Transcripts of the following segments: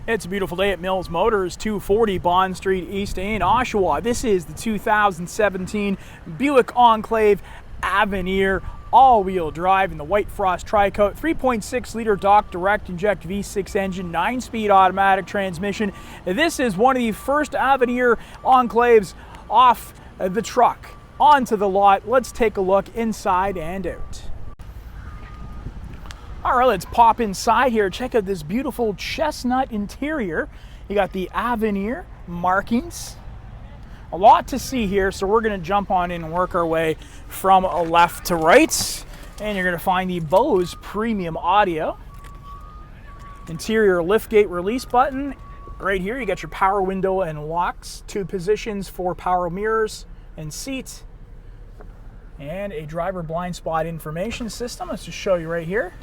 It's a beautiful day at Mills Motors, 240 Bond Street East in Oshawa. This is the 2017 Buick Enclave Avenir all-wheel drive in the white frost tri-coat, 3.6-liter Dock direct inject V6 engine, 9-speed automatic transmission. This is one of the first Avenir Enclaves off the truck onto the lot. Let's take a look inside and out. All right, let's pop inside here. Check out this beautiful chestnut interior. You got the Avenir markings. A lot to see here, so we're going to jump on in and work our way from left to right. And you're going to find the Bose premium audio. Interior liftgate release button. Right here, you got your power window and locks. 2 positions for power mirrors and seat. And a driver blind spot information system. Let's just show you right here.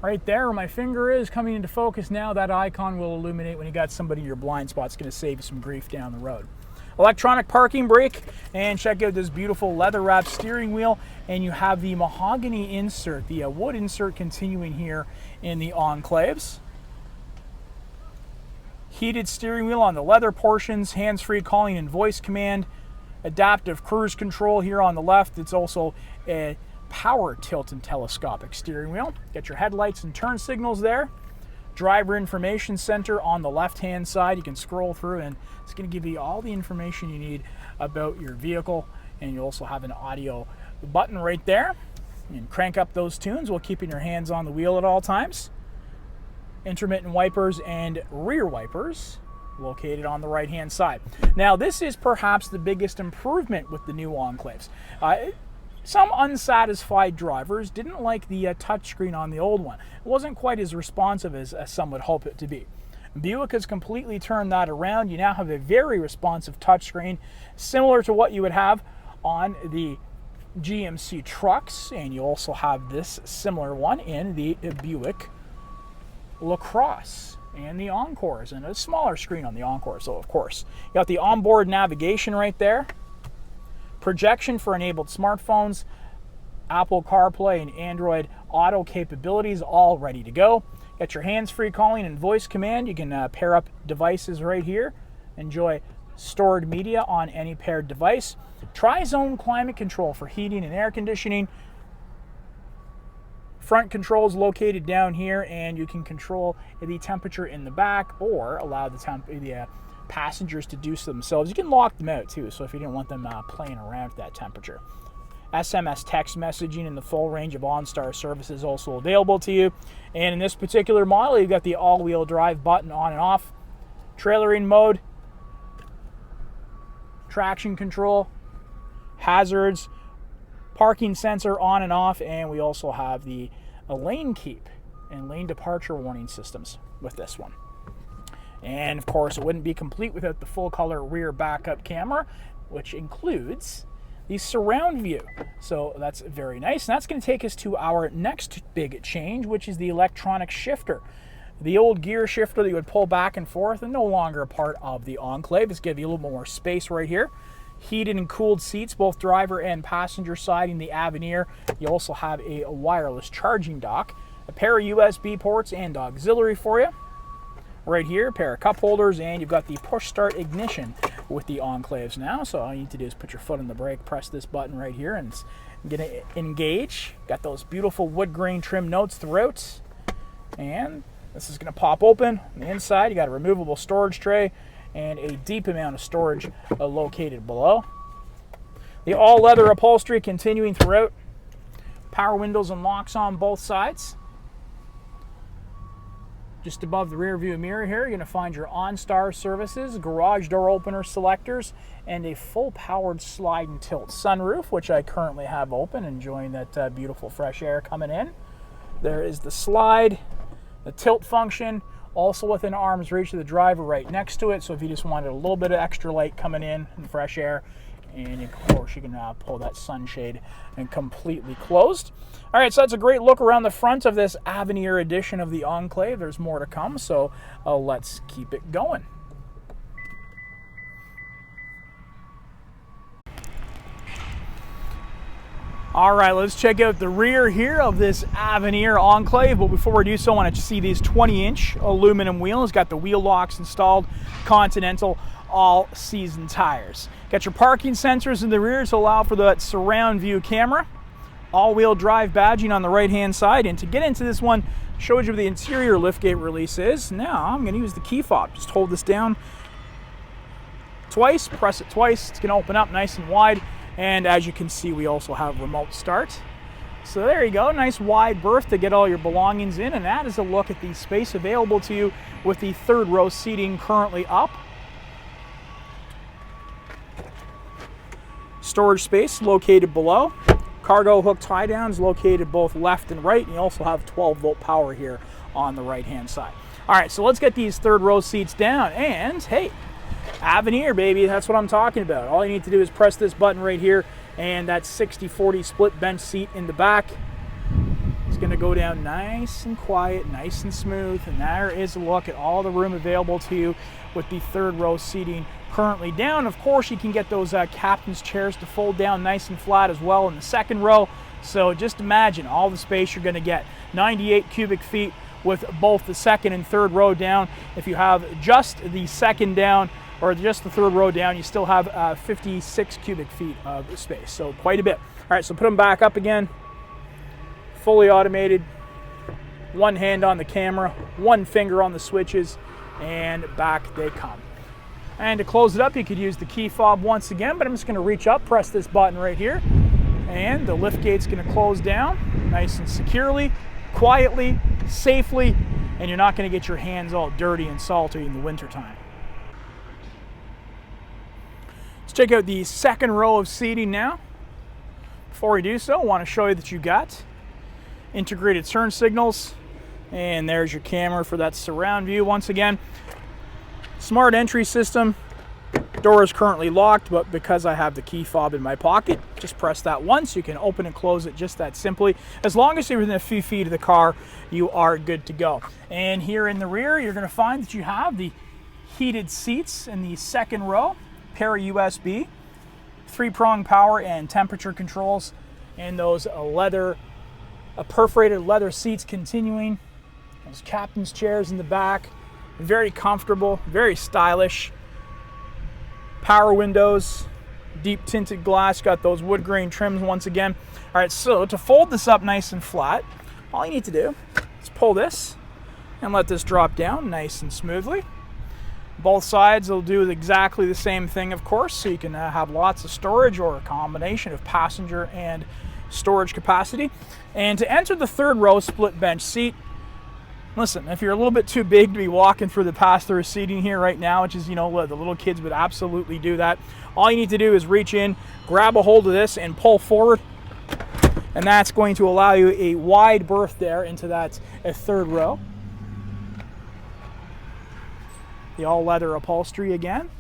Right there where my finger is coming into focus now, that icon will illuminate when you got somebody in your blind spot. It's going to save you some grief down the road. Electronic parking brake, and check out this beautiful leather wrapped steering wheel, and you have the mahogany insert, the wood insert continuing here in the Enclaves. Heated steering wheel on the leather portions, hands-free calling and voice command, adaptive cruise control here on the left. It's also a power tilt and telescopic steering wheel. Get your headlights and turn signals there. Driver information center on the left hand side. You can scroll through and it's going to give you all the information you need about your vehicle, and you also have an audio button right there. You can crank up those tunes while keeping your hands on the wheel at all times. Intermittent wipers and rear wipers located on the right hand side. Now this is perhaps the biggest improvement with the new Enclaves. Some unsatisfied drivers didn't like the touchscreen on the old one. It wasn't quite as responsive as some would hope it to be. Buick has completely turned that around. You now have a very responsive touchscreen, similar to what you would have on the GMC trucks, and you also have this similar one in the Buick LaCrosse and the Encores, and a smaller screen on the Encore. So of course, you got the onboard navigation right there. Projection for enabled smartphones, Apple CarPlay and Android Auto capabilities all ready to go. Got your hands-free calling and voice command. You can pair up devices right here. Enjoy stored media on any paired device. Tri-zone climate control for heating and air conditioning. Front controls located down here, and you can control the temperature in the back or allow the passengers to do so themselves. You can lock them out too, so if you didn't want them playing around with that temperature. SMS text messaging and the full range of OnStar services also available to you. And in this particular model, you've got the all-wheel drive button on and off, trailering mode, traction control, hazards, parking sensor on and off, and we also have the lane keep and lane departure warning systems with this one. And of course, it wouldn't be complete without the full color rear backup camera, which includes the surround view. So that's very nice. And that's going to take us to our next big change, which is the electronic shifter. The old gear shifter that you would pull back and forth and no longer a part of the Enclave. It's going to give you a little more space right here. Heated and cooled seats, both driver and passenger side in the Avenir. You also have a wireless charging dock, a pair of USB ports and auxiliary for you. Right here, a pair of cup holders, and you've got the push start ignition with the Enclaves now. So all you need to do is put your foot on the brake, press this button right here, and it's going to engage. Got those beautiful wood grain trim notes throughout. And this is going to pop open. On the inside, you got a removable storage tray and a deep amount of storage located below. The all-leather upholstery continuing throughout. Power windows and locks on both sides. Just above the rear view mirror here, you're going to find your OnStar services, garage door opener selectors, and a full-powered slide and tilt sunroof, which I currently have open, enjoying that beautiful fresh air coming in. There is the slide, the tilt function, also within arm's reach of the driver right next to it. So if you just wanted a little bit of extra light coming in and fresh air, and of course you can pull that sunshade and completely closed. All right, so that's a great look around the front of this Avenir edition of the Enclave. There's more to come, so let's keep it going. All right, let's check out the rear here of this Avenir Enclave. But before we do so, I want to see these 20-inch aluminum wheels. Got the wheel locks installed, Continental all-season tires. Got your parking sensors in the rear to allow for that surround view camera. All-wheel drive badging on the right-hand side. And to get into this one, showed you what the interior liftgate release is. Now I'm going to use the key fob. Just hold this down twice, press it twice. It's going to open up nice and wide. And as you can see, we also have remote start. So there you go, nice wide berth to get all your belongings in. And that is a look at the space available to you with the third row seating currently up. Storage space located below. Cargo hook tie downs located both left and right. And you also have 12-volt power here on the right-hand side. All right, so let's get these third row seats down. And hey, Avenir, baby, that's what I'm talking about. All you need to do is press this button right here, and that 60-40 split bench seat in the back is going to go down nice and quiet, nice and smooth. And there is a look at all the room available to you with the third row seating currently down. Of course, you can get those captain's chairs to fold down nice and flat as well in the second row. So just imagine all the space you're going to get. 98 cubic feet with both the second and third row down. If you have just the second down, or just the third row down, you still have 56 cubic feet of space, so quite a bit. All right, so put them back up again. Fully automated, one hand on the camera, one finger on the switches, and back they come. And to close it up, you could use the key fob once again, but I'm just going to reach up, press this button right here, and the lift gate's going to close down nice and securely, quietly, safely, and you're not going to get your hands all dirty and salty in the wintertime. Check out the second row of seating now. Before we do so, I want to show you that you got integrated turn signals, and there's your camera for that surround view. Once again, smart entry system. Door is currently locked, but because I have the key fob in my pocket, just press that once. You can open and close it just that simply. As long as you're within a few feet of the car, you are good to go. And here in the rear, you're going to find that you have the heated seats in the second row. Pair of USB, 3-prong power and temperature controls, and those perforated leather seats continuing. Those captain's chairs in the back, very comfortable, very stylish. Power windows, deep tinted glass, got those wood grain trims once again. All right, so to fold this up nice and flat, all you need to do is pull this and let this drop down nice and smoothly. Both sides will do exactly the same thing, of course, so you can have lots of storage or a combination of passenger and storage capacity. And to enter the third row split bench seat, listen, if you're a little bit too big to be walking through the pass-through seating here right now, which is, you know, the little kids would absolutely do that, all you need to do is reach in, grab a hold of this, and pull forward. And that's going to allow you a wide berth there into that third row. The all-leather upholstery again.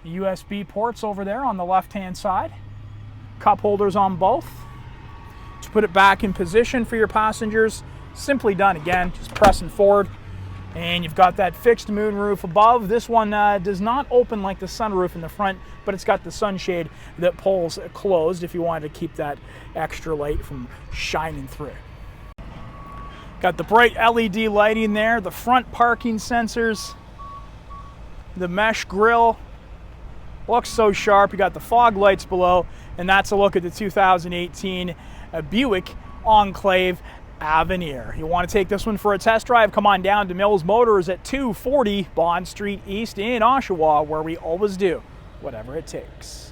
The USB ports over there on the left-hand side. Cup holders on both. To put it back in position for your passengers, simply done again, just pressing forward. And you've got that fixed moonroof above. This one does not open like the sunroof in the front, but it's got the sunshade that pulls closed if you wanted to keep that extra light from shining through. Got the bright LED lighting there, the front parking sensors, the mesh grille, looks so sharp. You got the fog lights below, and that's a look at the 2018 Buick Enclave Avenir. You want to take this one for a test drive? Come on down to Mills Motors at 240 Bond Street East in Oshawa, where we always do whatever it takes.